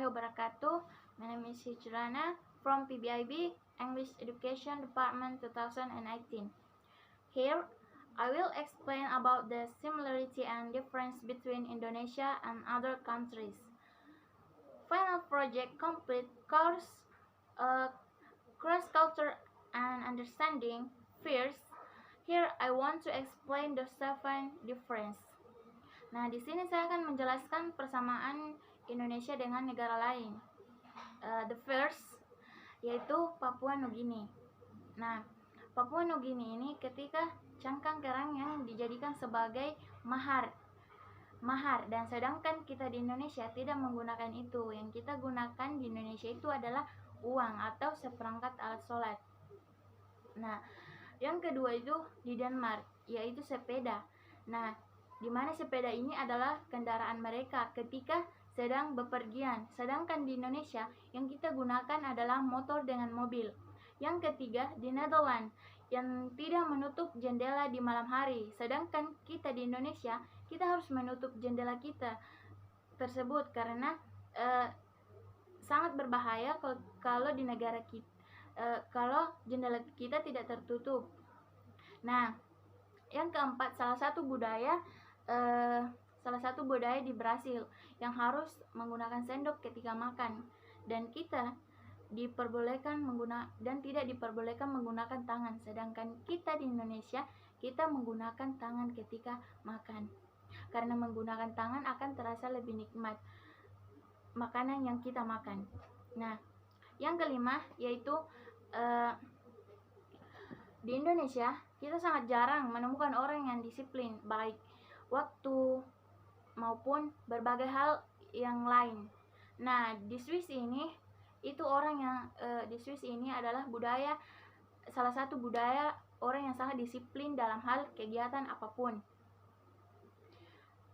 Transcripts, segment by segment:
wabarakatuh. My name is Hijrana from PBIB English Education Department 2018. Here, I will explain about the similarity and difference between Indonesia and other countries. Final project complete course cross-culture and understanding. First, here I want to explain the 7 difference. Nah, di sini saya akan menjelaskan persamaan Indonesia dengan negara lain. The first yaitu Papua Nugini. Nah, Papua Nugini ini ketika cangkang kerang yang dijadikan sebagai mahar, dan sedangkan kita di Indonesia tidak menggunakan itu. Yang kita gunakan di Indonesia itu adalah uang atau seperangkat alat sholat. Nah, yang kedua itu di Denmark, yaitu sepeda. Nah, di mana sepeda ini adalah kendaraan mereka ketika sedang bepergian, sedangkan di Indonesia yang kita gunakan adalah motor dengan mobil. Yang ketiga di Netherlands, yang tidak menutup jendela di malam hari, sedangkan kita di Indonesia kita harus menutup jendela kita tersebut karena sangat berbahaya kalau di negara kita kalau jendela kita tidak tertutup. Nah, yang keempat salah satu budaya di Brasil yang harus menggunakan sendok ketika makan, dan kita diperbolehkan dan tidak diperbolehkan menggunakan tangan, sedangkan kita di Indonesia kita menggunakan tangan ketika makan karena menggunakan tangan akan terasa lebih nikmat makanan yang kita makan. Nah, yang kelima yaitu di Indonesia kita sangat jarang menemukan orang yang disiplin baik waktu maupun berbagai hal yang lain. Nah, di Swiss ini di Swiss ini adalah salah satu budaya orang yang sangat disiplin dalam hal kegiatan apapun.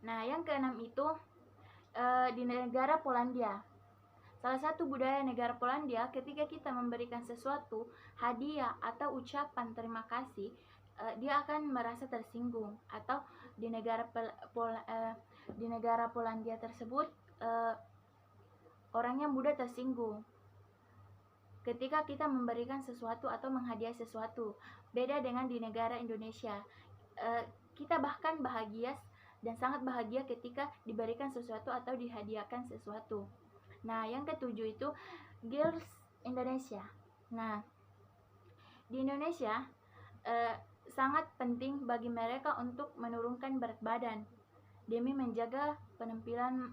Nah, yang keenam itu di negara Polandia. Salah satu budaya negara Polandia ketika kita memberikan sesuatu hadiah atau ucapan terima kasih, dia akan merasa tersinggung, atau di negara Polandia tersebut orangnya mudah tersinggung ketika kita memberikan sesuatu atau menghadiah sesuatu. Beda dengan di negara Indonesia, kita bahkan bahagia dan sangat bahagia ketika diberikan sesuatu atau dihadiahkan sesuatu. Nah, yang ketujuh itu Girls Indonesia. Nah, di Indonesia sangat penting bagi mereka untuk menurunkan berat badan demi menjaga penampilannya.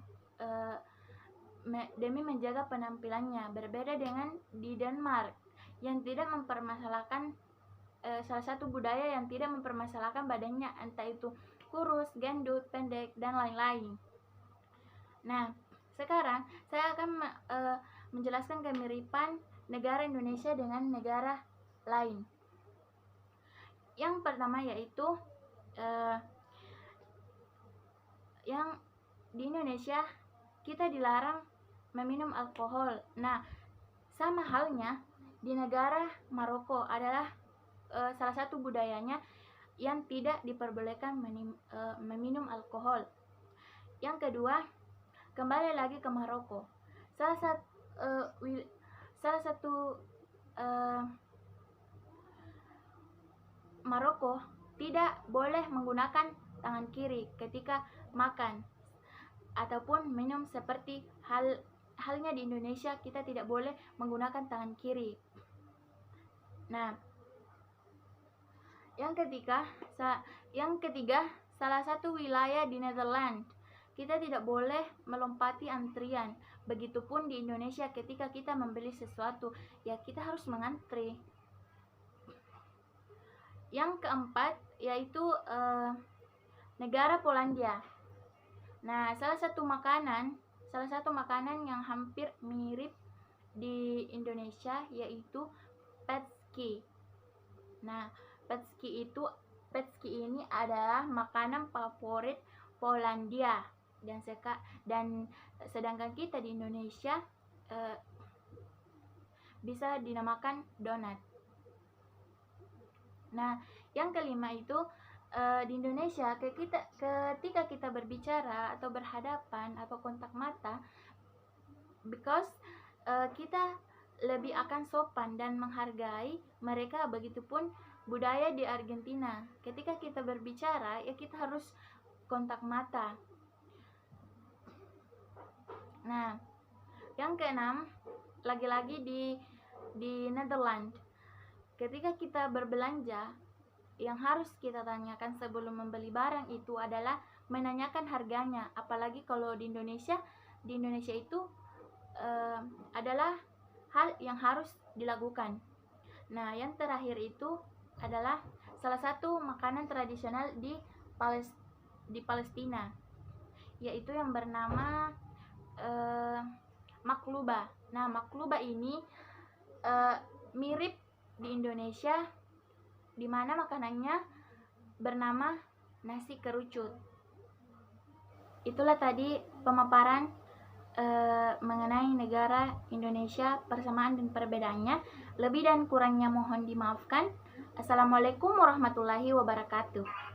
Berbeda dengan di Denmark yang tidak mempermasalahkan salah satu budaya yang tidak mempermasalahkan badannya, entah itu kurus, gendut, pendek, dan lain-lain. Nah, sekarang saya akan menjelaskan kemiripan negara Indonesia dengan negara lain. Yang pertama yaitu yang di Indonesia kita dilarang meminum alkohol. Nah, sama halnya di negara Maroko adalah salah satu budayanya yang tidak diperbolehkan meminum alkohol. Yang kedua, kembali lagi ke Maroko. Salah satu Maroko tidak boleh menggunakan tangan kiri ketika makan ataupun minum, seperti halnya di Indonesia kita tidak boleh menggunakan tangan kiri. Nah, yang ketiga salah satu wilayah di Netherlands kita tidak boleh melompati antrian. Begitupun di Indonesia ketika kita membeli sesuatu, ya kita harus mengantri. Yang keempat yaitu negara Polandia. Nah, salah satu makanan yang hampir mirip di Indonesia yaitu pecki. Nah, pecki ini adalah makanan favorit Polandia, dan sedangkan kita di Indonesia bisa dinamakan donat. Nah, yang kelima itu di Indonesia ketika kita berbicara atau berhadapan atau kontak mata, because kita lebih akan sopan dan menghargai mereka. Begitupun budaya di Argentina. Ketika kita berbicara, ya kita harus kontak mata. Nah, yang keenam, lagi-lagi di Netherlands. Ketika kita berbelanja, yang harus kita tanyakan sebelum membeli barang itu adalah menanyakan harganya. Apalagi kalau di Indonesia itu adalah hal yang harus dilakukan. Nah, yang terakhir itu adalah salah satu makanan tradisional di Palestina, yaitu yang bernama makluba. Nah, makluba ini mirip di Indonesia, di mana makanannya bernama nasi kerucut. Itulah tadi pemaparan mengenai negara Indonesia, persamaan dan perbedaannya. Lebih dan kurangnya mohon dimaafkan. Assalamualaikum warahmatullahi wabarakatuh.